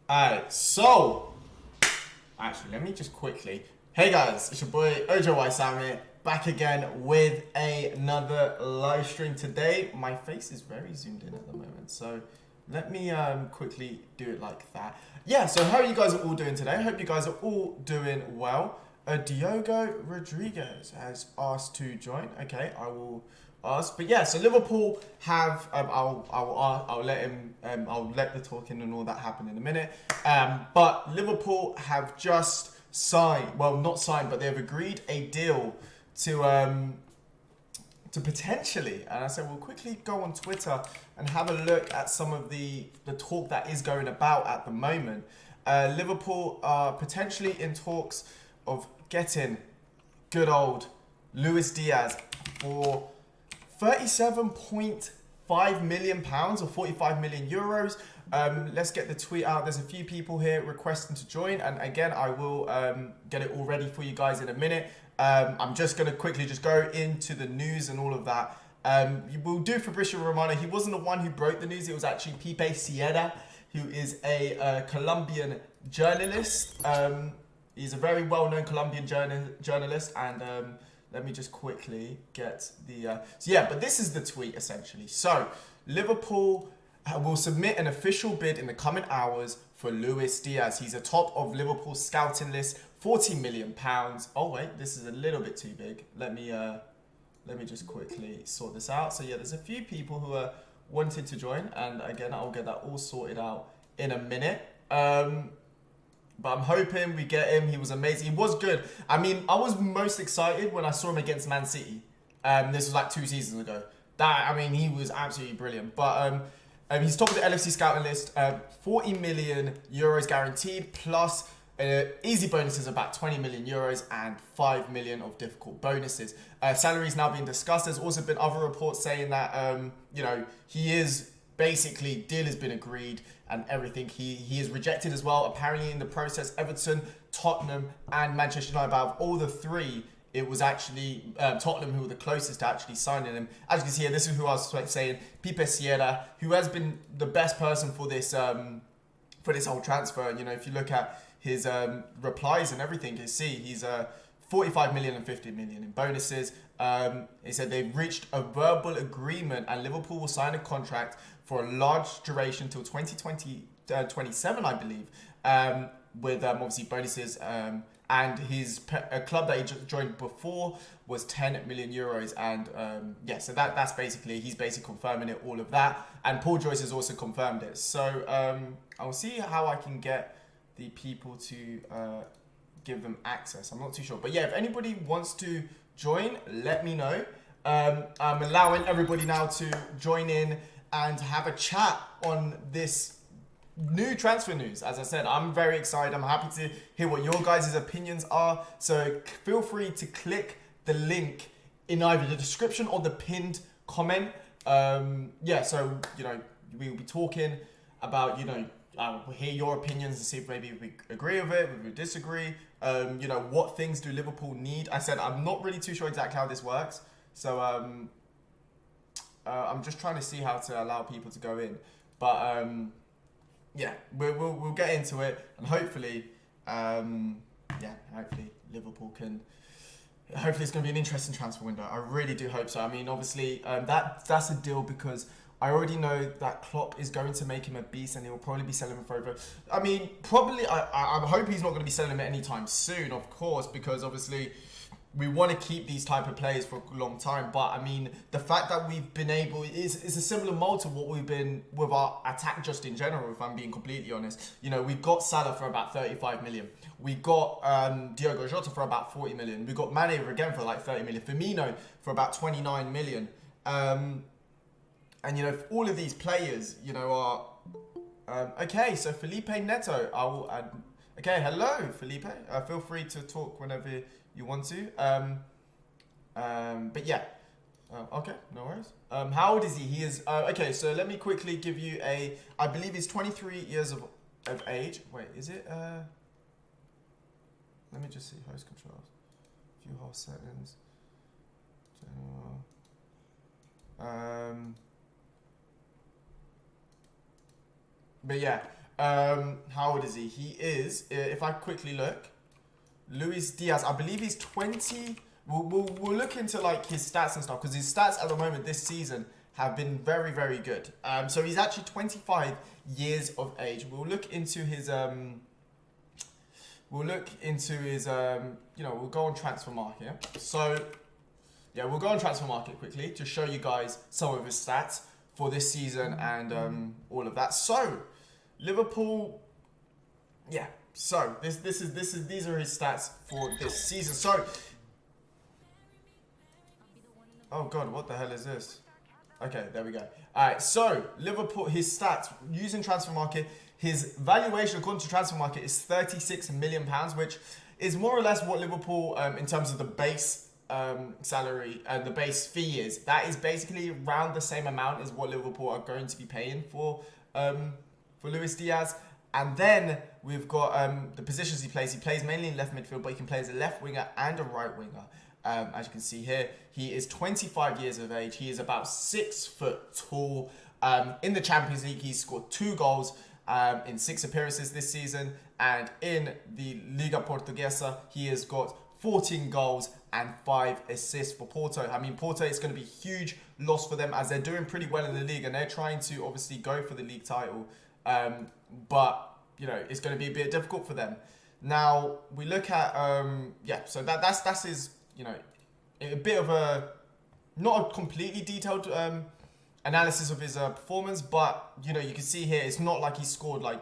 Alright, so actually, let me just quickly. Hey guys, it's your boy ojaysam here, back again with another live stream today. My face is very zoomed in at the moment, so let me quickly do it like that. Yeah, so how are you guys all doing today? I hope you guys are all doing well. Diogo Rodriguez has asked to join. Okay, I will ask. But yeah, so Liverpool have. I'll let him. I'll let the talking and all that happen in a minute. But Liverpool have just signed. Well, not signed, but they have agreed a deal to potentially, and I said we'll quickly go on Twitter and have a look at some of the talk that is going about at the moment. Liverpool are potentially in talks of getting good old Luis Diaz for £37.5 million or 45 million euros. Let's get the tweet out. There's a few people here requesting to join, and again, I will get it all ready for you guys in a minute. I'm just going to quickly just go into the news and all of that. We'll do Fabrizio Romano. He wasn't the one who broke the news. It was actually Pipe Sierra, who is a Colombian journalist. He's a very well-known Colombian journalist, and let me just quickly get the... So yeah, but this is the tweet, essentially. So, Liverpool will submit an official bid in the coming hours for Luis Diaz. He's atop of Liverpool's scouting list, £40 million. Oh, wait, this is a little bit too big. Let me just quickly sort this out. So yeah, there's a few people who are wanting to join, and again, I'll get that all sorted out in a minute. But I'm hoping we get him. He was amazing. He was good. I mean, I was most excited when I saw him against Man City. This was like 2 seasons ago. He was absolutely brilliant. But he's top of the LFC scouting list. 40 million euros guaranteed, plus easy bonuses of about 20 million euros and 5 million of difficult bonuses. Salary is now being discussed. There's also been other reports saying that he is basically, deal has been agreed and everything. He is rejected as well. Apparently in the process, Everton, Tottenham and Manchester United, out of all the three, it was actually Tottenham who were the closest to actually signing him. As you can see here, this is who I was saying, Pipe Sierra, who has been the best person for this whole transfer. You know, if you look at his replies and everything, you see he's 45 million and 50 million in bonuses. He said they've reached a verbal agreement and Liverpool will sign a contract for a large duration till 2027, I believe, with obviously bonuses. And his club that he joined before was 10 million euros. And yeah, so that's basically, he's basically confirming it, all of that. And Paul Joyce has also confirmed it. So I'll see how I can get the people to give them access. I'm not too sure. But yeah, if anybody wants to join, let me know. I'm allowing everybody now to join in and have a chat on this new transfer news. As I said, I'm very excited. I'm happy to hear what your guys' opinions are. So feel free to click the link in either the description or the pinned comment. Yeah, so, we'll be talking about, we'll hear your opinions and see if maybe we agree with it, if we disagree. What things do Liverpool need? I said I'm not really too sure exactly how this works. So I'm just trying to see how to allow people to go in. But yeah, we'll get into it, and hopefully, hopefully Liverpool can. Hopefully, it's going to be an interesting transfer window. I really do hope so. I mean, obviously, that's a deal because I already know that Klopp is going to make him a beast, and he will probably be selling him for over. I mean, probably. I hope he's not going to be selling him anytime soon, of course, because obviously we want to keep these type of players for a long time. But I mean, the fact that we've been able is a similar mold to what we've been with our attack just in general. If I'm being completely honest, we got Salah for about 35 million. We got Diogo Jota for about 40 million. We got Mane again for like 30 million. Firmino for about 29 million. And if all of these players, are okay. So Felipe Neto, I will add. Okay, hello Felipe. Feel free to talk whenever you want to. But yeah. Okay, no worries. How old is he? He is okay. So let me quickly give you I believe he's 23 years of age. Wait, is it? Let me just see host controls. View host settings. General. But yeah, How old is he? He is, if I quickly look, Luis Diaz, I believe he's 20. We'll look into like his stats and stuff, because his stats at the moment this season have been very, very good. So he's actually 25 years of age. We'll look into his we'll go on transfer market. So yeah, we'll go on transfer market quickly to show you guys some of his stats for this season and all of that. So Liverpool, yeah. So these are his stats for this season. So, oh god, what the hell is this? Okay, there we go. All right, so Liverpool, his stats using transfer market, his valuation according to transfer market is £36 million, which is more or less what Liverpool, in terms of the base salary and the base fee is. That is basically around the same amount as what Liverpool are going to be paying for Luis Diaz. And then we've got the positions he plays. He plays mainly in left midfield, but he can play as a left winger and a right winger. As you can see here, he is 25 years of age. He is about 6 foot tall. In the Champions League, he's scored 2 goals in 6 appearances this season. And in the Liga Portuguesa, he has got 14 goals and 5 assists for Porto. I mean, Porto is going to be a huge loss for them, as they're doing pretty well in the league and they're trying to obviously go for the league title. But, you know, it's going to be a bit difficult for them. Now, we look at, so that's his, you know, a bit of a, not a completely detailed analysis of his performance, but, you know, you can see here, it's not like he scored, like,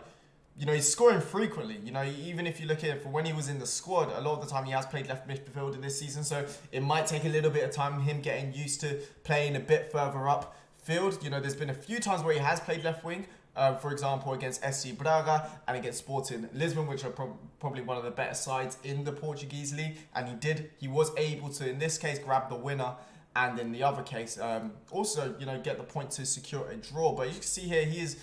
you know, he's scoring frequently. You know, even if you look at it for when he was in the squad, a lot of the time he has played left midfield in this season, so it might take a little bit of time, him getting used to playing a bit further up field. You know, there's been a few times where he has played left wing, for example, against SC Braga and against Sporting Lisbon, which are probably one of the better sides in the Portuguese league. And he was able to, in this case, grab the winner, and in the other case, also, you know, get the point to secure a draw. But you can see here, he is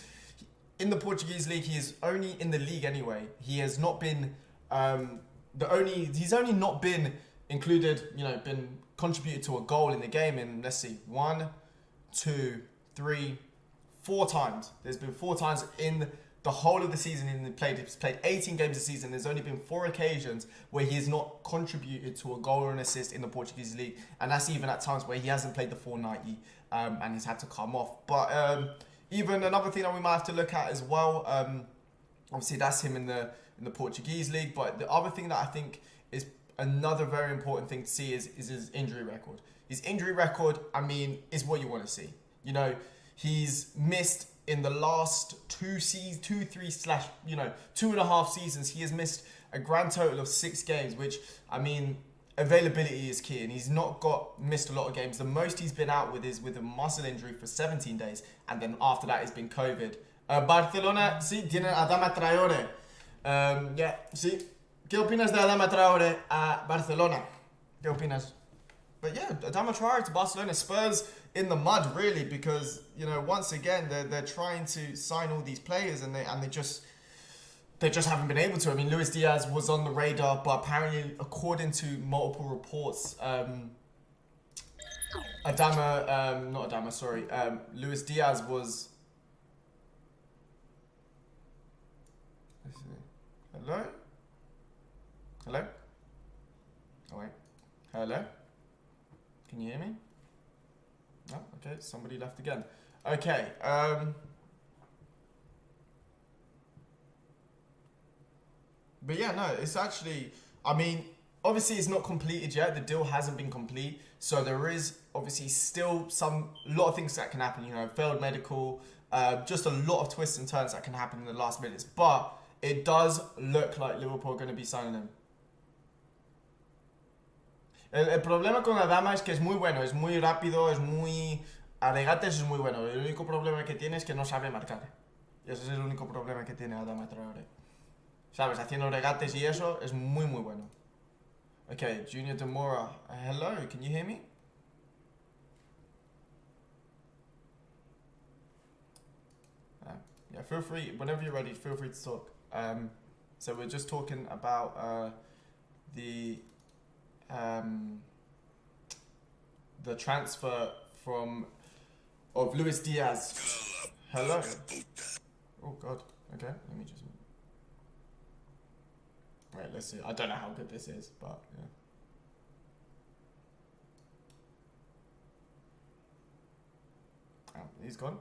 in the Portuguese league. He is only in the league anyway. He has not been he's only not been included, you know, been contributed to a goal in the game in, let's see, 1, 2, 3, 4 times. There's been 4 times in the whole of the season he's played 18 games this season. There's only been 4 occasions where he has not contributed to a goal or an assist in the Portuguese league, and that's even at times where he hasn't played the full 90 and he's had to come off. But even another thing that we might have to look at as well, obviously that's him in the Portuguese league, but the other thing that I think is another very important thing to see is his injury record. His injury record, I mean, is what you want to see. You know, he's missed in the last 2.5 seasons. He has missed a grand total of 6 games, which, I mean, availability is key, and he's not missed a lot of games. The most he's been out with is with a muscle injury for 17 days, and then after that, it's been COVID. Barcelona, sí, tiene a Adama Traore. Sí. ¿Qué opinas de Adama Traore a Barcelona? ¿Qué opinas? But yeah, Adama Traore to Barcelona. Spurs in the mud, really, because, you know, once again, they're trying to sign all these players, and they just haven't been able to. I mean, Luis Diaz was on the radar, but apparently, according to multiple reports, Luis Diaz was. Let's see. Hello? Hello? Oh wait. Hello? Can you hear me? No? Okay, somebody left again. Okay, but yeah, no, it's actually, I mean, obviously it's not completed yet. The deal hasn't been complete. So there is obviously still a lot of things that can happen, you know, failed medical, just a lot of twists and turns that can happen in the last minutes. But it does look like Liverpool are going to be signing him. El problema con Adama es que es muy bueno, es muy rápido, es muy... A regates es muy bueno. El único problema que tiene es que no sabe marcar. Y ese es el único problema que tiene Adama Traore. ¿Sabes? Haciendo regates y eso es muy, muy bueno. Okay, Junior Demora. Hello, can you hear me? Yeah, feel free, whenever you're ready, feel free to talk. So we're just talking about the transfer of Luis Diaz. Hello. Oh God. Okay, let me just... Wait, let's see. I don't know how good this is, but yeah. Oh, he's gone.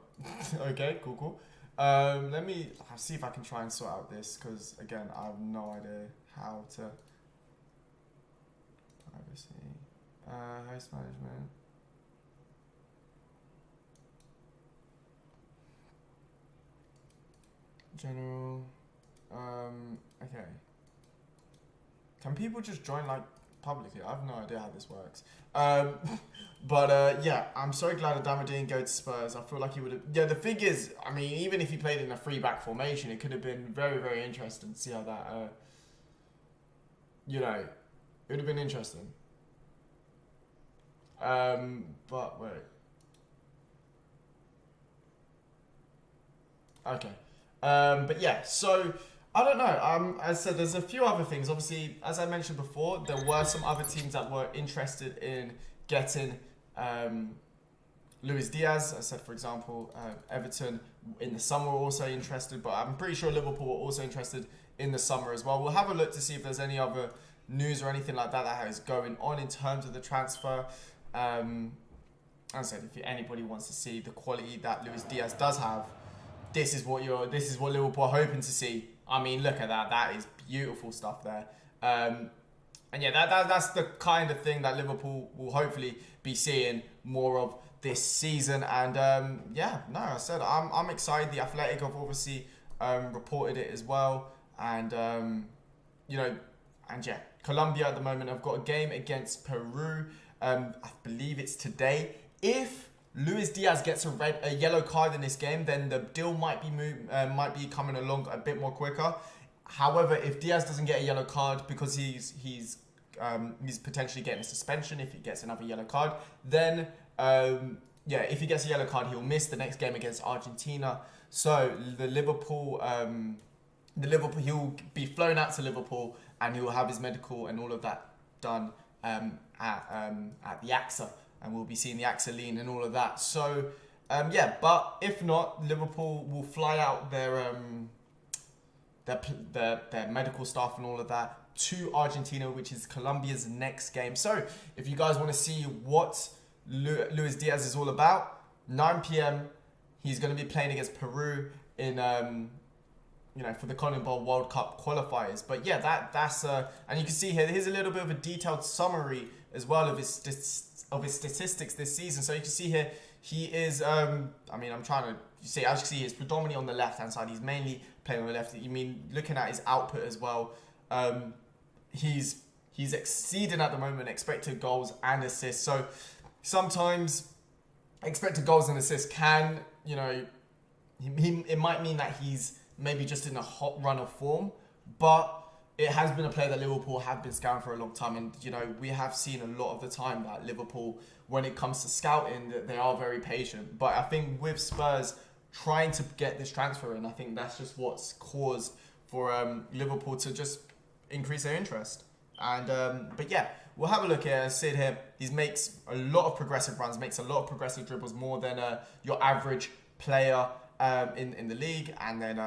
Okay, cool. Let me see if I can try and sort out this, because again, I have no idea how to... Privacy. Host management. General. Okay. Can people just join like publicly? I have no idea how this works. But yeah, I'm so glad Adama didn't go to Spurs. I feel like he would have... Yeah, the thing is, I mean, even if he played in a 3-back formation, it could have been very, very interesting to see how that, you know, it would have been interesting. But wait. Okay. But yeah, so I don't know. As I said, there's a few other things. Obviously, as I mentioned before, there were some other teams that were interested in getting Luis Diaz. I said, for example, Everton in the summer were also interested, but I'm pretty sure Liverpool were also interested in the summer as well. We'll have a look to see if there's any other news or anything like that that is going on in terms of the transfer. As I said, if anybody wants to see the quality that Luis Diaz does have, this is what Liverpool are hoping to see. I mean, look at that. That is beautiful stuff there. And yeah, that's the kind of thing that Liverpool will hopefully be seeing more of this season. And yeah, no, I said I'm excited. The Athletic have obviously reported it as well. And you know, and yeah, Colombia at the moment have got a game against Peru. I believe it's today. If Luis Diaz gets a yellow card in this game, then the deal might be coming along a bit more quicker. However, if Diaz doesn't get a yellow card because he's potentially getting a suspension if he gets another yellow card, then yeah, if he gets a yellow card, he'll miss the next game against Argentina. So the Liverpool, he'll be flown out to Liverpool and he'll have his medical and all of that done at the AXA. And we'll be seeing the AXA lean and all of that. So, yeah, but if not, Liverpool will fly out their medical staff and all of that to Argentina, which is Colombia's next game. So, if you guys want to see what Luis Diaz is all about, 9 p.m. he's going to be playing against Peru in you know, for the CONMEBOL World Cup qualifiers. But yeah, that's and you can see here, here's a little bit of a detailed summary as well of his statistics this season. So you can see here, he is, I mean, I'm trying to see, as you can see, he's predominantly on the left-hand side. He's mainly playing on the left. You mean, looking at his output as well, he's exceeding at the moment expected goals and assists. So sometimes expected goals and assists can, you know, it might mean that he's maybe just in a hot run of form, but it has been a player that Liverpool have been scouting for a long time. And, you know, we have seen a lot of the time that Liverpool, when it comes to scouting, that they are very patient. But I think with Spurs trying to get this transfer in, I think that's just what's caused for Liverpool to just increase their interest. And but yeah, we'll have a look here. Sid here, he makes a lot of progressive runs, makes a lot of progressive dribbles, more than your average player in the league. And then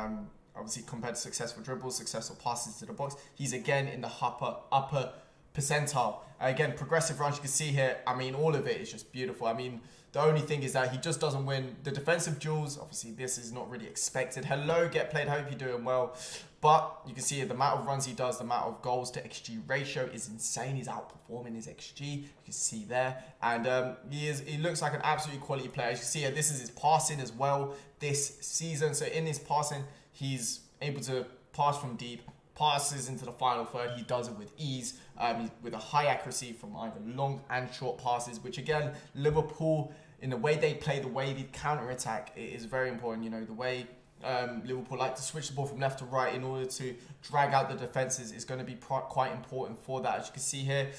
obviously compared to successful dribbles, successful passes to the box, he's again in the upper percentile. Again, progressive runs, you can see here, I mean, all of it is just beautiful. I mean, the only thing is that he just doesn't win the defensive duels. Obviously, this is not really expected. Hello, get played, hope you're doing well. But you can see the amount of runs he does, the amount of goals to XG ratio is insane. He's outperforming his XG. You can see there. And he looks like an absolutely quality player. As you can see here, this is his passing as well this season. So in his passing, he's able to pass from deep, passes into the final third. He does it with ease, with a high accuracy from either long and short passes, which again, Liverpool, in the way they play, the way they counter-attack, it is very important. You know, the way Liverpool like to switch the ball from left to right in order to drag out the defences is going to be quite important for that. As you can see here,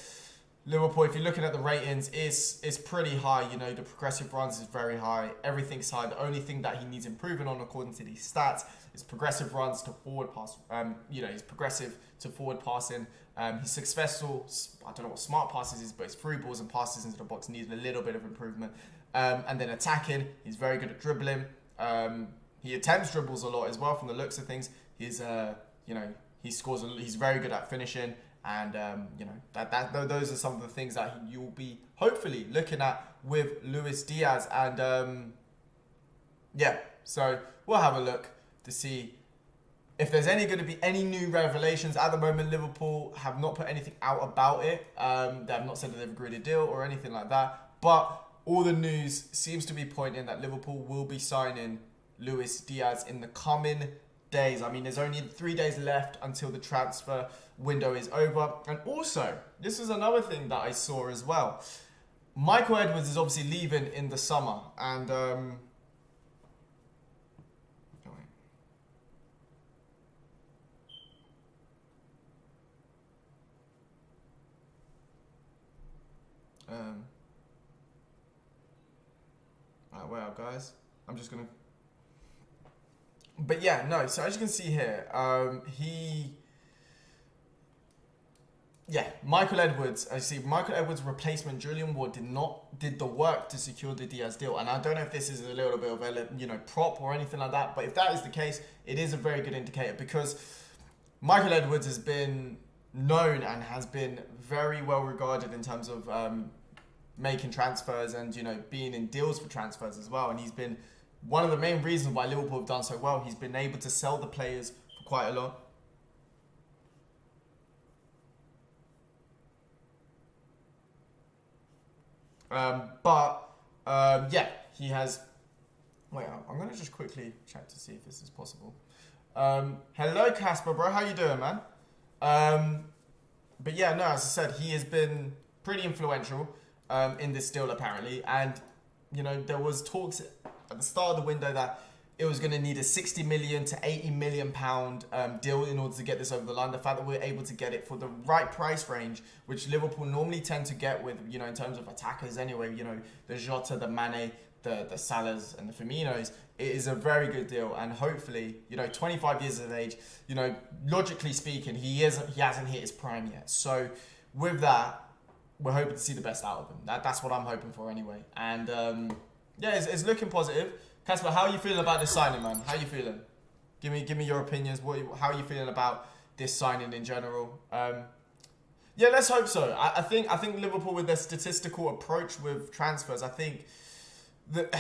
Liverpool, if you're looking at the ratings, is pretty high. You know, the progressive runs is very high. Everything's high. The only thing that he needs improving on, according to these stats, is progressive runs to forward pass. You know, he's progressive to forward passing. He's successful. I don't know what smart passes is, but his through balls and passes into the box needed a little bit of improvement. And then attacking, he's very good at dribbling. he attempts dribbles a lot as well. From the looks of things, he's he scores. He's very good at finishing, and those are some of the things that you'll be hopefully looking at with Luis Diaz, and so we'll have a look to see if there's going to be any new revelations. At the moment, Liverpool have not put anything out about it. They have not said that they've agreed a deal or anything like that. But all the news seems to be pointing that Liverpool will be signing Luis Diaz in the coming days. I mean, there's only 3 days left until the transfer window is over. And also, this is another thing that I saw as well. Michael Edwards is obviously leaving in the summer. And well, guys, I'm just gonna. But yeah, no. So as you can see here, Michael Edwards. I see Michael Edwards' replacement, Julian Ward, did the work to secure the Diaz deal. And I don't know if this is a little bit of a prop or anything like that. But if that is the case, it is a very good indicator, because Michael Edwards has been known and has been very well regarded in terms of making transfers and being in deals for transfers as well. And he's been one of the main reasons why Liverpool have done so well. He's been able to sell the players for quite a lot. He has. Wait, I'm gonna just quickly check to see if this is possible. Hello, Casper, bro. How you doing, man? But yeah, no, as I said, he has been pretty influential in this deal apparently, and there was talks at the start of the window that it was going to need a 60 million to 80 million pound deal in order to get this over the line. The fact that we're able to get it for the right price range, which Liverpool normally tend to get with in terms of attackers anyway, the Jota, the Mane, the Salahs and the Firminos, it is a very good deal. And hopefully 25 years of age, logically speaking, he hasn't hit his prime yet. So with that, we're hoping to see the best out of him. That's what I'm hoping for anyway. And it's looking positive. Casper, how are you feeling about this signing, man? How are you feeling? Give me your opinions. How are you feeling about this signing in general? Let's hope so. I think Liverpool, with their statistical approach with transfers, I think that,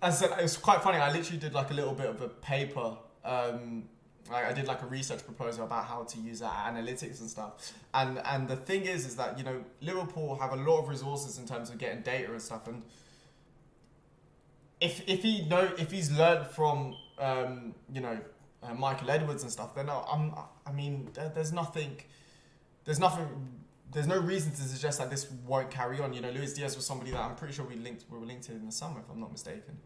as I said, it was quite funny. I literally did like a little bit of a paper. I did like a research proposal about how to use analytics and stuff. And the thing is that Liverpool have a lot of resources in terms of getting data and stuff. And if he's learned from Michael Edwards and stuff, then there's no reason to suggest that this won't carry on. Luis Diaz was somebody that I'm pretty sure we were linked to in the summer, if I'm not mistaken.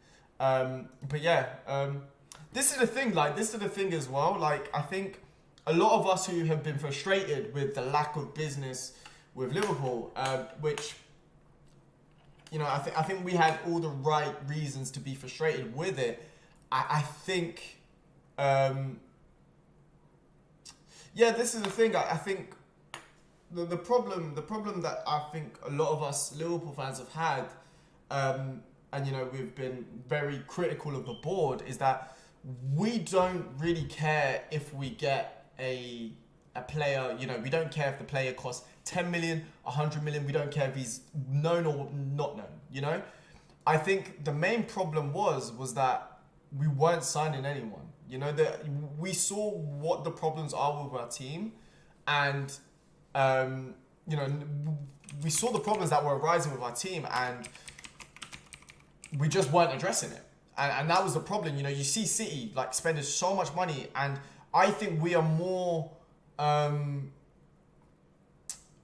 This is the thing. This is the thing as well. I think a lot of us who have been frustrated with the lack of business with Liverpool, which I think we had all the right reasons to be frustrated with it. I think, this is the thing. I think the problem that I think a lot of us Liverpool fans have had, and we've been very critical of the board, is that we don't really care if we get a player. We don't care if the player costs 10 million, 100 million. We don't care if he's known or not known. I think the main problem was that we weren't signing anyone. That we saw what the problems are with our team, and we saw the problems that were arising with our team, and we just weren't addressing it. And that was the problem. You see City spending so much money, and I think we are more, how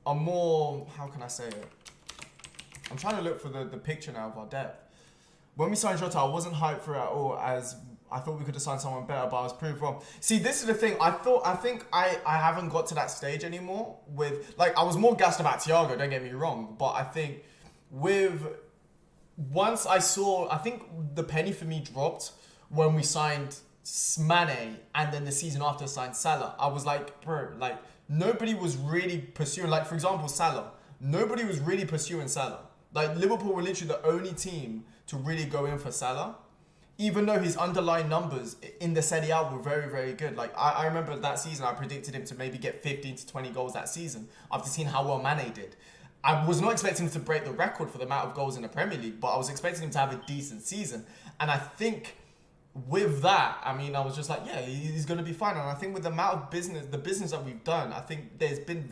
can I say it? I'm trying to look for the picture now of our depth. When we signed Jota, I wasn't hyped for it at all, as I thought we could have signed someone better, but I was proved wrong. See, this is the thing. I think I haven't got to that stage anymore with, I was more gassed about Thiago, don't get me wrong, but I think once I think the penny for me dropped when we signed Mane, and then the season after signed Salah. I was like, bro, nobody was really pursuing, for example, Salah. Nobody was really pursuing Salah. Liverpool were literally the only team to really go in for Salah. even though his underlying numbers in the Serie A were very, very good. Like, I remember that season, I predicted him to maybe get 15 to 20 goals that season after seeing how well Mane did. I was not expecting him to break the record for the amount of goals in the Premier League, but I was expecting him to have a decent season. And I think with that, I mean, I was just like, yeah, he's going to be fine. And I think with the amount of the business that we've done, I think there's been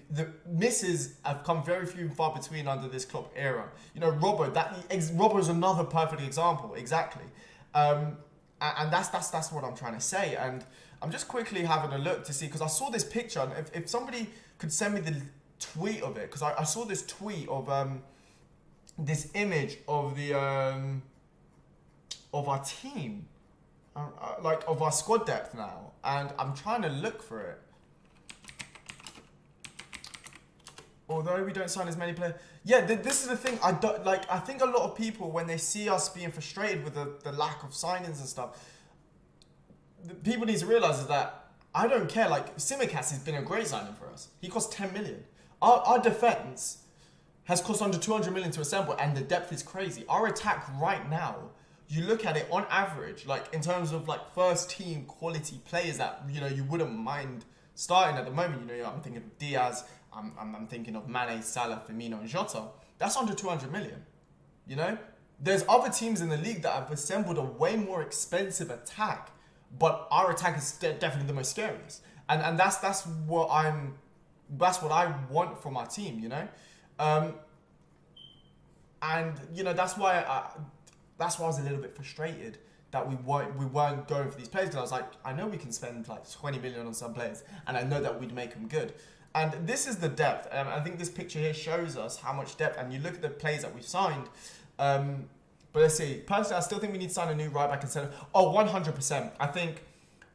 the misses have come very few and far between under this Klopp era. You know, Robbo is another perfect example, exactly. And that's what I'm trying to say. And I'm just quickly having a look to see, because I saw this picture, and if somebody could send me the tweet of it, because I saw this tweet of this image of the of our team, like of our squad depth now, and I'm trying to look for it. Although we don't sign as many players. Yeah, this is the thing. I think a lot of people, when they see us being frustrated with the lack of signings and stuff, people need to realise is that I don't care. Like, Tsimikas has been a great signing for us. He cost 10 million. Our defence has cost under 200 million to assemble, and the depth is crazy. Our attack right now, you look at it on average, like in terms of like first team quality players that, you know, you wouldn't mind starting at the moment. You know, I'm thinking of Diaz. I'm thinking of Mane, Salah, Firmino, and Jota. That's under 200 million. You know, there's other teams in the league that have assembled a way more expensive attack, but our attack is definitely the most scariest. And that's what I want from our team. You know, and you know that's why I was a little bit frustrated that we weren't going for these players, because I was like, I know we can spend like 20 million on some players, and I know that we'd make them good. And this is the depth. I think this picture here shows us how much depth. And you look at the players that we've signed. But let's see. Personally, I still think we need to sign a new right back and centre. Oh, 100%. I think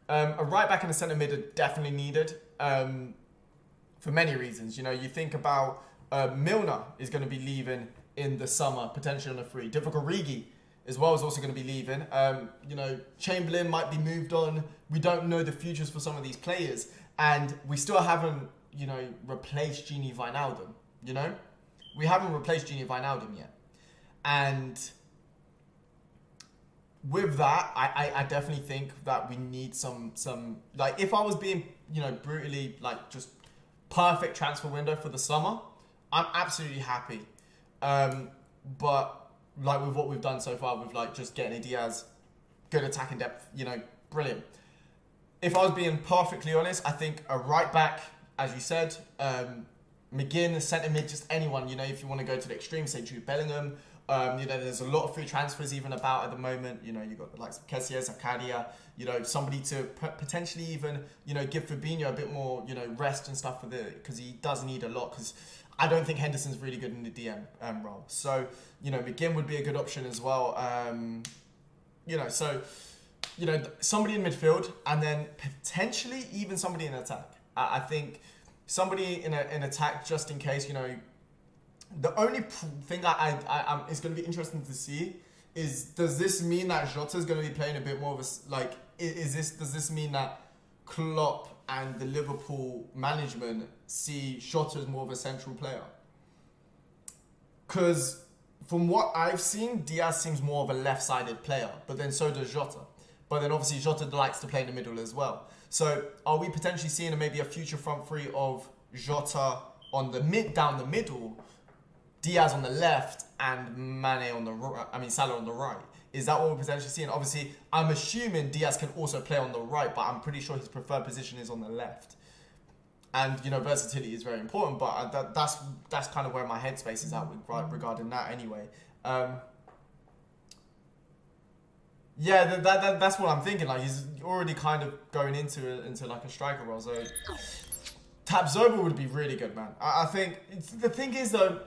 a right back and a centre mid are definitely needed for many reasons. You know, you think about Milner is going to be leaving in the summer, potentially on a free. Divock Origi as well is also going to be leaving. You know, Chamberlain might be moved on. We don't know the futures for some of these players. And we still haven't, you know, replaced Gini Wijnaldum, you know? We haven't replaced Gini Wijnaldum yet. And with that, I definitely think that we need some, like, if I was being, you know, brutally, like, just perfect transfer window for the summer, I'm absolutely happy. But, like, with what we've done so far, with, like, just getting a Diaz, good attacking depth, you know, brilliant. If I was being perfectly honest, I think a right back, as you said, McGinn, centre mid, just anyone, you know, if you want to go to the extreme, say Jude Bellingham. You know, there's a lot of free transfers even about at the moment. You know, you've got the likes of Kessie, Zakaria, you know, somebody to potentially even, you know, give Fabinho a bit more, you know, rest and stuff because he does need a lot, because I don't think Henderson's really good in the DM role. So, you know, McGinn would be a good option as well. You know, so, you know, somebody in midfield and then potentially even somebody in attack. I think somebody in attack, just in case, you know. The only thing I is going to be interesting to see is, does this mean that Jota is going to be playing a bit more of a, like, does this mean that Klopp and the Liverpool management see Jota as more of a central player? Because from what I've seen, Diaz seems more of a left-sided player, but then so does Jota. But then obviously Jota likes to play in the middle as well. So are we potentially seeing maybe a future front three of Jota on the down the middle, Diaz on the left, and Mane on the right? I mean, Salah on the right. Is that what we're potentially seeing? Obviously, I'm assuming Diaz can also play on the right, but I'm pretty sure his preferred position is on the left. And, you know, versatility is very important, but that's kind of where my headspace is at regarding that anyway. Yeah, that's what I'm thinking. Like, he's already kind of going into like a striker role. So Tapsoba would be really good, man. I think the thing is though,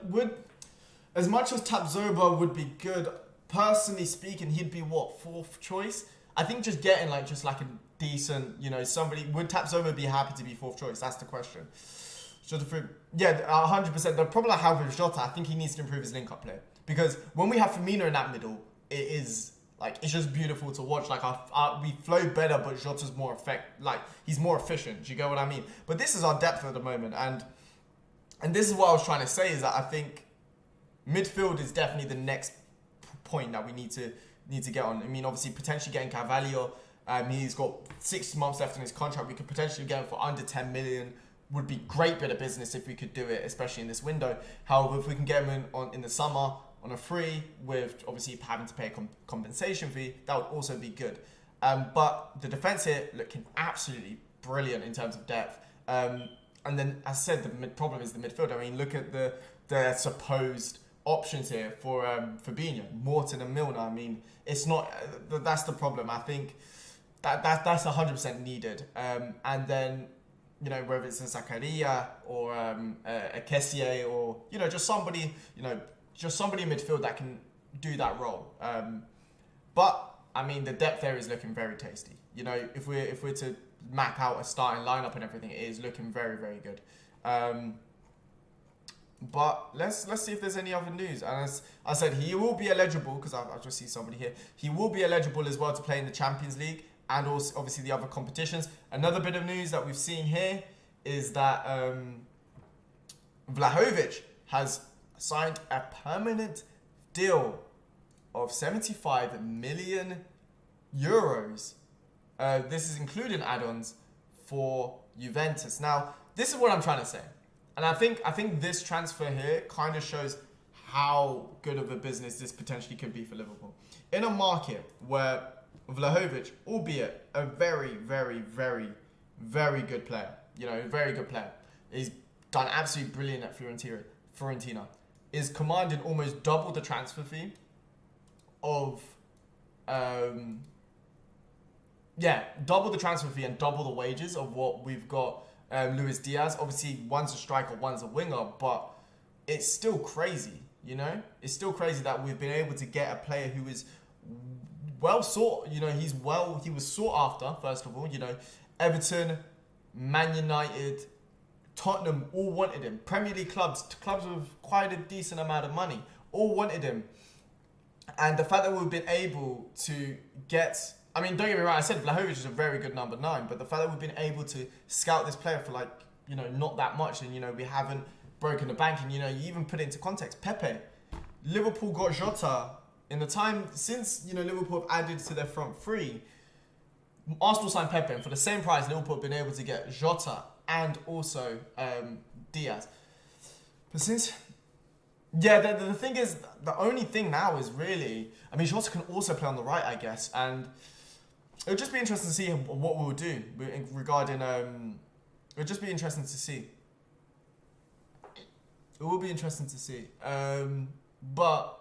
as much as Tapsoba would be good, personally speaking, he'd be what, fourth choice? I think just getting like a decent, you know, somebody, would Tapsoba be happy to be fourth choice? That's the question. Yeah, 100%. The problem I have with Jota, I think he needs to improve his link-up play, because when we have Firmino in that middle, it is like, it's just beautiful to watch. Like, we flow better, but Jota's more he's more efficient. Do you get what I mean? But this is our depth at the moment, and this is what I was trying to say, is that I think midfield is definitely the next point that we need to need to get on. I mean, obviously, potentially getting Carvalho. He's got 6 months left in his contract. We could potentially get him for under 10 million. Would be great bit of business if we could do it, especially in this window. However, if we can get him in the summer on a free with obviously having to pay a compensation fee, that would also be good. But the defense here looking absolutely brilliant in terms of depth. And then, as I said, the problem is the midfield. I mean, look at the supposed options here for Fabinho, Morton and Milner. I mean, it's not. That's the problem. I think that's 100% needed. And then, you know, whether it's a Zakaria or a Kessié or, you know, just somebody in midfield that can do that role. But I mean, the depth there is looking very tasty. You know, if we're to map out a starting lineup and everything, it is looking very, very good. But let's see if there's any other news. And as I said, he will be eligible, because I just see somebody here. He will be eligible as well to play in the Champions League and also obviously the other competitions. Another bit of news that we've seen here is that Vlahovic has signed a permanent deal of 75 million euros. This is including add-ons for Juventus. Now, this is what I'm trying to say. And I think this transfer here kind of shows how good of a business this potentially could be for Liverpool. In a market where Vlahovic, albeit a very, very, very, very good player, you know, very good player, he's done absolutely brilliant at Fiorentina, is commanding almost double the transfer fee of, double the transfer fee and double the wages of what we've got Luis Diaz. Obviously, one's a striker, one's a winger, but it's still crazy, you know? It's still crazy that we've been able to get a player who is well sought, you know, he was sought after, first of all, you know. Everton, Man United, Tottenham all wanted him. Premier League clubs with quite a decent amount of money, all wanted him. And the fact that we've been able to get, I mean, don't get me wrong, I said Vlahovic is a very good number 9, but the fact that we've been able to scout this player for, like, you know, not that much, and, you know, we haven't broken the bank, and, you know, you even put it into context. Pepe, Liverpool got Jota in the time since, you know, Liverpool have added to their front three. Arsenal signed Pepe, and for the same price, Liverpool have been able to get Jota and also Diaz. But since, the thing is, the only thing now is really, I mean, Jota can also play on the right, I guess, and it would just be interesting to see what we will do regarding, it would just be interesting to see. It will be interesting to see. But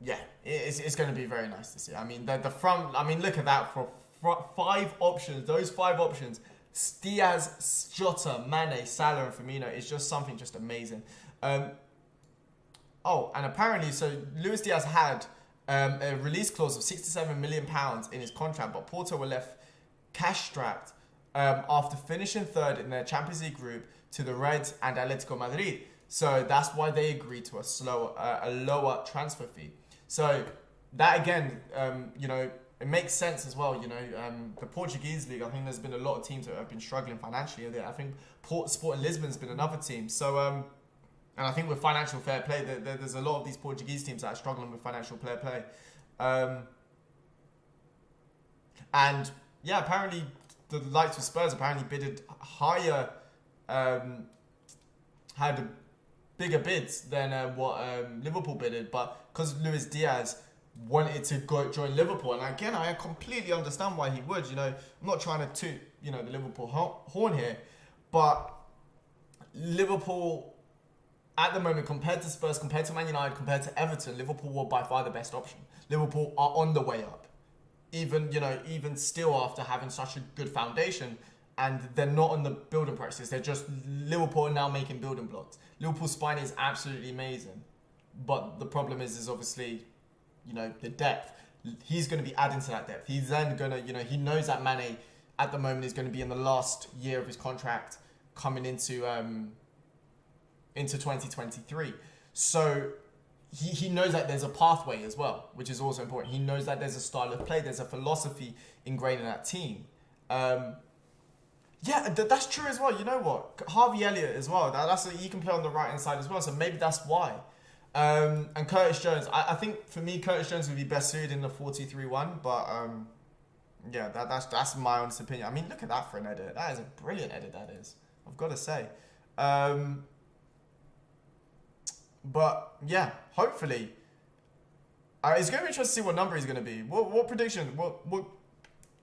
yeah, it's going to be very nice to see. I mean, the front, I mean, look at that, for 5 options, those 5 options, Diaz, Jota, Mane, Salah and Firmino is just something just amazing. And apparently, so Luis Diaz had a release clause of £67 million in his contract, but Porto were left cash-strapped after finishing 3rd in their Champions League group to the Reds and Atletico Madrid. So that's why they agreed to a lower transfer fee. So that again, you know, it makes sense as well. You know, the Portuguese league, I think there's been a lot of teams that have been struggling financially. I think Sporting Lisbon's been another team. So, and I think with financial fair play, there's a lot of these Portuguese teams that are struggling with financial fair play. And yeah, apparently the likes of Spurs apparently bidded higher, had bigger bids than what Liverpool bidded, but because Luis Diaz wanted to go join Liverpool, and again, I completely understand why he would. You know, I'm not trying to toot, you know, the Liverpool horn here, but Liverpool at the moment, compared to Spurs, compared to Man United, compared to Everton, Liverpool were by far the best option. Liverpool are on the way up, even still after having such a good foundation. And they're not on the building process. They're just, Liverpool are now making building blocks. Liverpool's spine is absolutely amazing. But the problem is obviously, you know, the depth. He's going to be adding to that depth. He's then going to, you know, he knows that Mane at the moment is going to be in the last year of his contract coming into 2023. So he knows that there's a pathway as well, which is also important. He knows that there's a style of play, there's a philosophy ingrained in that team. Yeah, that's true as well. You know what? Harvey Elliott as well. He can play on the right hand side as well. So maybe that's why. And Curtis Jones. I think for me, Curtis Jones would be best suited in the 4-2-3-1. But yeah, that's my honest opinion. I mean, look at that for an edit. That is a brilliant edit. That is. I've got to say. But yeah, hopefully. It's going to be interesting to see what number he's going to be. What prediction? What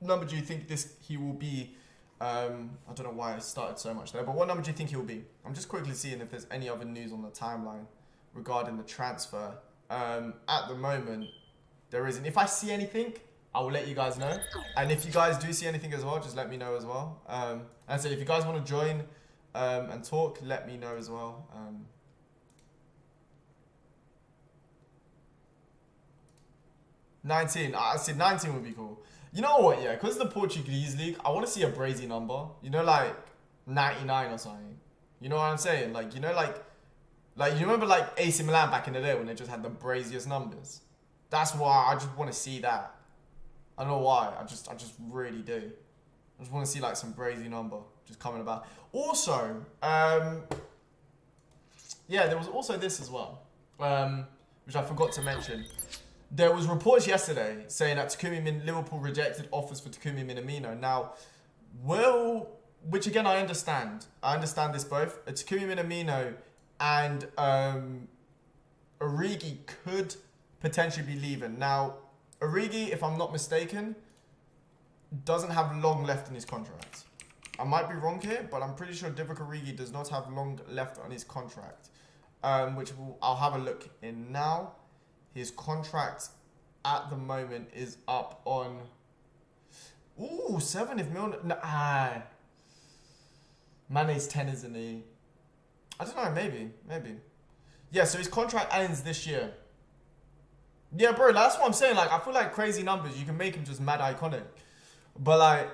number do you think he will be? I don't know why I started so much there, but what number do you think he will be? I'm just quickly seeing if there's any other news on the timeline regarding the transfer. At the moment, there isn't. If I see anything, I will let you guys know. And if you guys do see anything as well, just let me know as well. And so if you guys want to join and talk, let me know as well. 19. I said 19 would be cool. You know what? Yeah, because the Portuguese league, I want to see a brazy number. You know, like 99 or something. You know what I'm saying? Like, you know, like you remember like AC Milan back in the day when they just had the braziest numbers. That's why I just want to see that. I don't know why. I just really do. I just want to see like some brazy number just coming about. Also, yeah, there was also this as well, which I forgot to mention. There was reports yesterday saying that Liverpool rejected offers for Takumi Minamino. Now, which again I understand. I understand this both. Takumi Minamino and Origi could potentially be leaving. Now, Origi, if I'm not mistaken, doesn't have long left in his contract. I might be wrong here, but I'm pretty sure Divock Origi does not have long left on his contract, which I'll have a look in now. His contract at the moment is up on 7 million. Mane's 10, isn't he? I don't know, maybe. Yeah, so his contract ends this year. Yeah, bro, that's what I'm saying. Like, I feel like crazy numbers, you can make him just mad iconic. But like,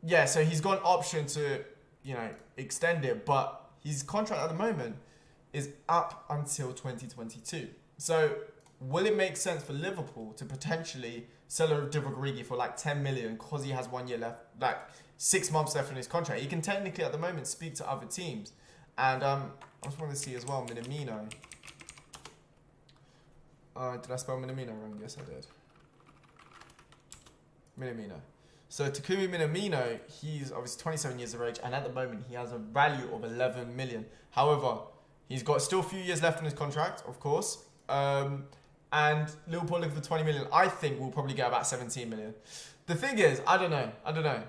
yeah, so he's got an option to, you know, extend it, but his contract at the moment is up until 2022. So will it make sense for Liverpool to potentially sell Divock Origi for like 10 million because he has 1 year left, like 6 months left in his contract? He can technically at the moment speak to other teams. And I just want to see as well, Minamino. Did I spell Minamino wrong? Yes, I did. Minamino. So Takumi Minamino, he's obviously 27 years of age, and at the moment he has a value of 11 million. However, he's got still a few years left on his contract, of course. And Liverpool looking for 20 million. I think we'll probably get about 17 million. The thing is, I don't know.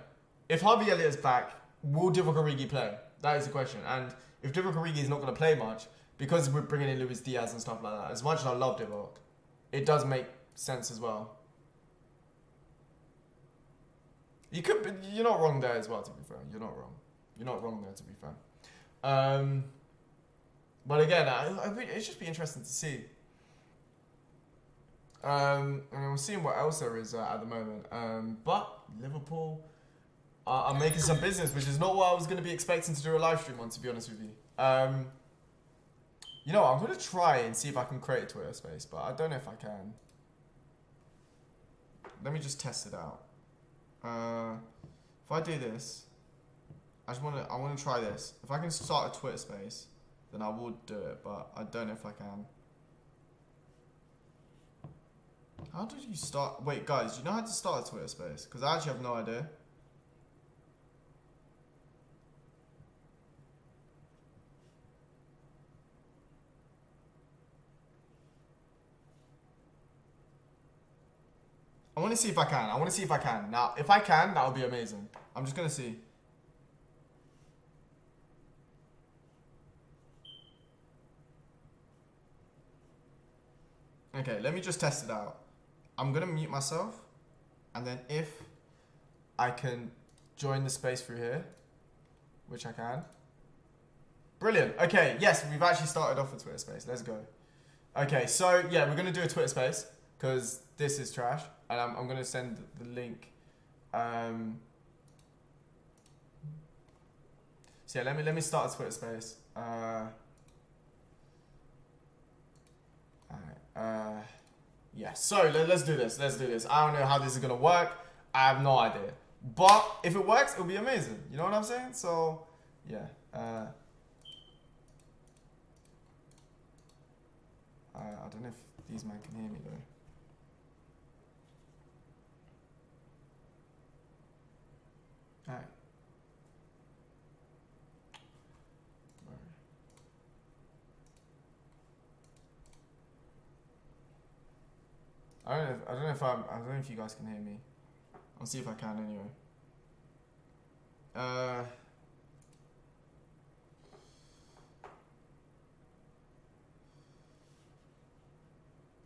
If Harvey Elliott's back, will Divock Origi play? That is the question. And if Divock Origi is not going to play much, because we're bringing in Luis Diaz and stuff like that, as much as I love Divock, it does make sense as well. You're not wrong there as well, to be fair. You're not wrong there, to be fair. But again, it'd just be interesting to see. And we're seeing what else there is at the moment. But Liverpool are making some business, which is not what I was going to be expecting to do a live stream on, to be honest with you. You know what, I'm going to try and see if I can create a Twitter space, but I don't know if I can. Let me just test it out. If I do this, I want to try this. If I can start a Twitter space, then I will do it, but I don't know if I can. How did you start? Wait, guys, do you know how to start a Twitter space? Because I actually have no idea. I want to see if I can. Now, if I can, that would be amazing. I'm just going to see. Okay, let me just test it out. I'm going to mute myself. And then if I can join the space through here, which I can. Brilliant. Okay, yes, we've actually started off a Twitter space. Let's go. Okay, so yeah, we're going to do a Twitter space because this is trash. And I'm going to send the link. So yeah, let me start a Twitter space. Yeah, so let's do this. I don't know how this is going to work. I have no idea. But if it works, it'll be amazing. You know what I'm saying? So, yeah. I don't know if these men can hear me though. Alright. I don't know if you guys can hear me. I'll see if I can anyway.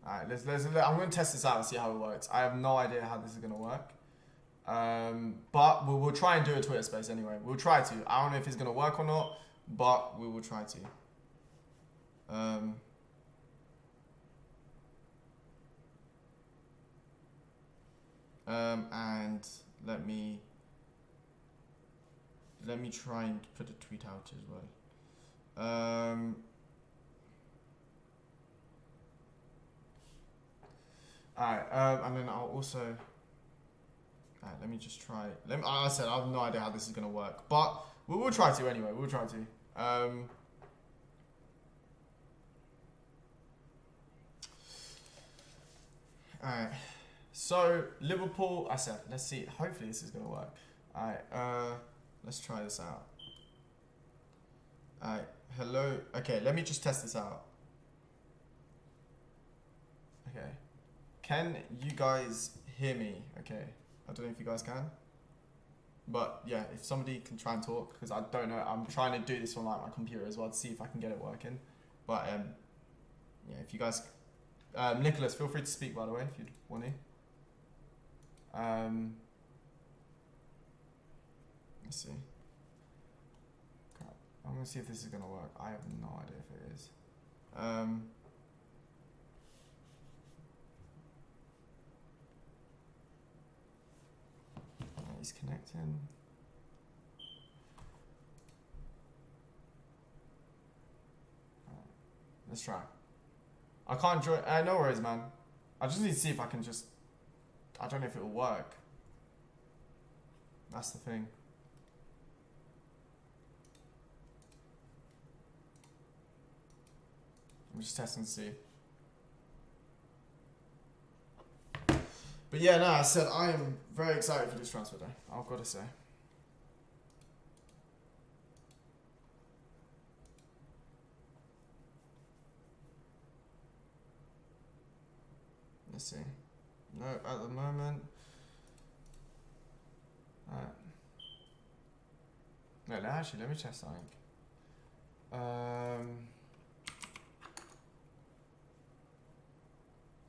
Alright, I'm going to test this out and see how it works. I have no idea how this is going to work. But we'll try and do a Twitter space anyway. We'll try to. I don't know if it's going to work or not, but we will try to. And let me try and put a tweet out as well. Alright, and then I'll also... Alright, let me just try... I said, I have no idea how this is going to work, but we will try to anyway, we'll try to. Alright, so Liverpool, I said, let's see, hopefully this is going to work. Alright, let's try this out. Alright, hello, okay, let me just test this out. Okay. Can you guys hear me? Okay, I don't know if you guys can. But yeah, if somebody can try and talk, because I don't know, I'm trying to do this on like my computer as well to see if I can get it working. But yeah, if you guys, Nicholas, feel free to speak by the way if you want to. Let's see. Crap. I'm gonna see if this is gonna work. I have no idea if it is. He's connecting. Let's try. I can't join. No worries, man. I just need to see if I can just... I don't know if it will work. That's the thing. I'm just testing to see. But yeah, no, I said I am very excited for this transfer day. I've got to say. Let's see. No, at the moment. Alright. No, actually, let me check something.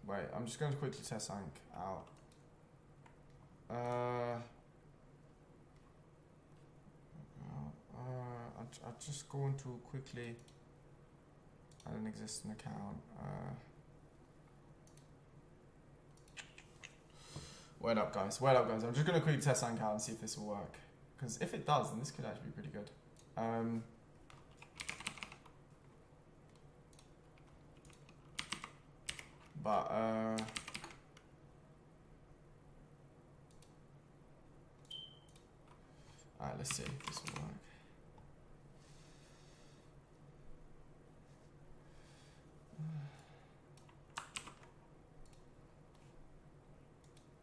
Wait, I'm just going to quickly test something out. I'll just go into quickly an existing account. Wait up, guys. Wait up, guys. I'm just going to quickly test something out and see if this will work. Because if it does, then this could actually be pretty good. Alright, let's see if this will work.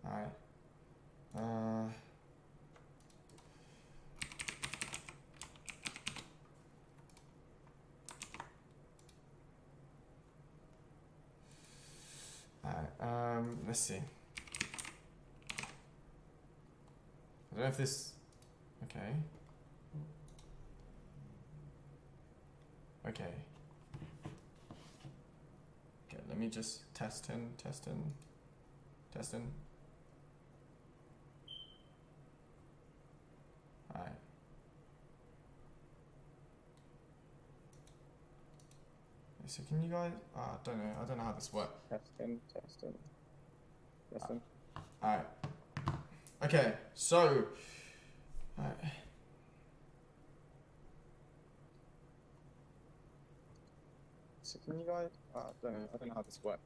Alright. Let's see. I don't know if this... Okay. Okay. Okay, let me just testing. Alright. So can you guys... I don't know how this works. Testing. Alright. Okay, so... Alright. So can you guys... I don't know how this works.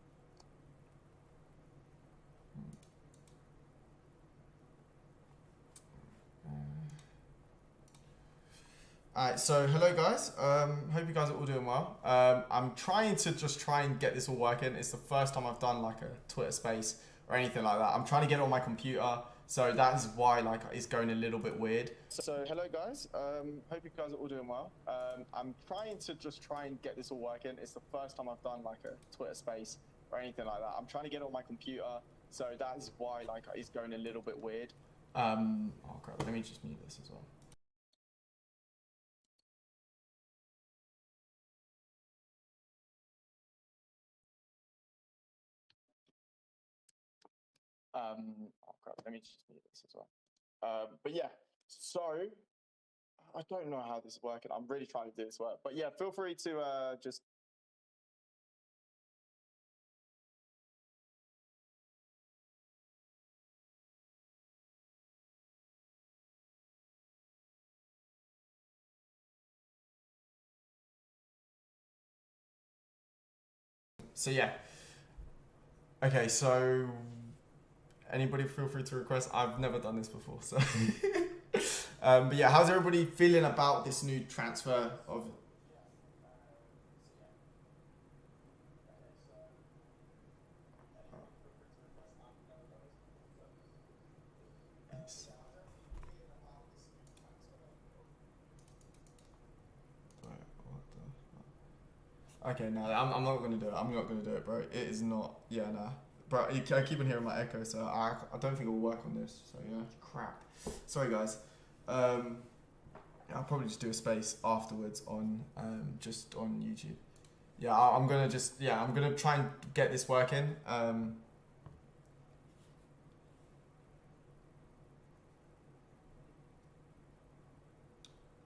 Alright, so hello guys. Hope you guys are all doing well. I'm trying to just try and get this all working. It's the first time I've done like a Twitter space or anything like that. I'm trying to get it on my computer, so that is why like it's going a little bit weird. So hello guys. Hope you guys are all doing well. I'm trying to just try and get this all working. It's the first time I've done like a Twitter space or anything like that. I'm trying to get it on my computer, so that is why like it's going a little bit weird. Oh crap, let me just mute this as well. Oh crap, let me just mute this as well. But yeah, so I don't know how this is working. I'm really trying to do this work. But yeah, feel free to just So yeah. Okay, so anybody feel free to request. I've never done this before, so. But yeah, how's everybody feeling about this new transfer of? Okay, no, I'm not gonna do it. I'm not gonna do it, bro. It is not. Yeah, nah. Bro, I keep on hearing my echo, so I don't think it will work on this. So yeah, crap. Sorry, guys. I'll probably just do a space afterwards on just on YouTube. Yeah, I'm gonna try and get this working.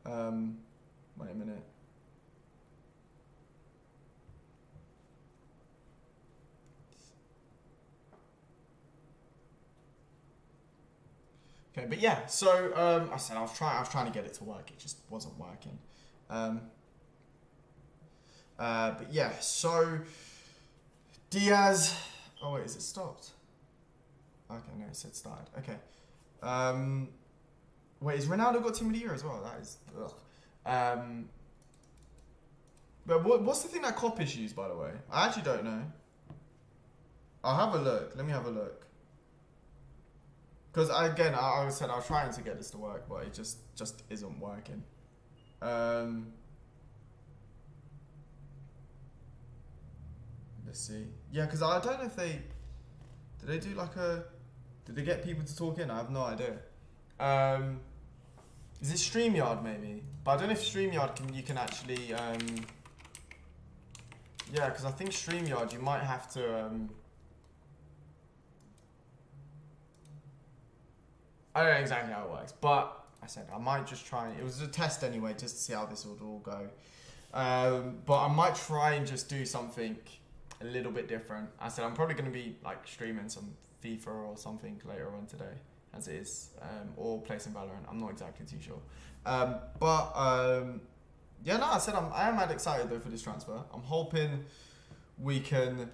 Wait a minute. Okay, but yeah, so I said I was trying to get it to work. It just wasn't working. But yeah, so Diaz. Oh wait, is it stopped? Okay, no, it said started. Okay. Wait, is Ronaldo got Team of the Year as well? That is. Ugh. But what's the thing that Kopish used, by the way? I actually don't know. I'll have a look. Let me have a look. Because again, I said I was trying to get this to work, but it just isn't working. Let's see. Yeah, because I don't know if they did they do like a did they get people to talk in? I have no idea. Is it StreamYard maybe? But I don't know if StreamYard you can actually yeah, because I think StreamYard you might have to I don't know exactly how it works, but I said I might just try. It was a test anyway, just to see how this would all go. But I might try and just do something a little bit different. I said I'm probably going to be like streaming some FIFA or something later on today, as it is, or play some Valorant. I'm not exactly too sure. Yeah, no, I said I am mad excited though for this transfer. I'm hoping we can.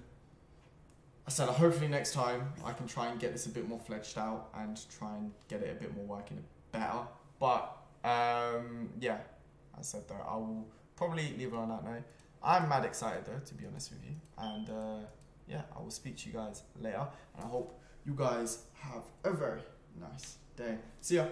I said hopefully next time I can try and get this a bit more fledged out and try and get it a bit more working better. But yeah, I said though I will probably leave it on that note. I'm mad excited though, to be honest with you, and yeah, I will speak to you guys later, and I hope you guys have a very nice day. See ya.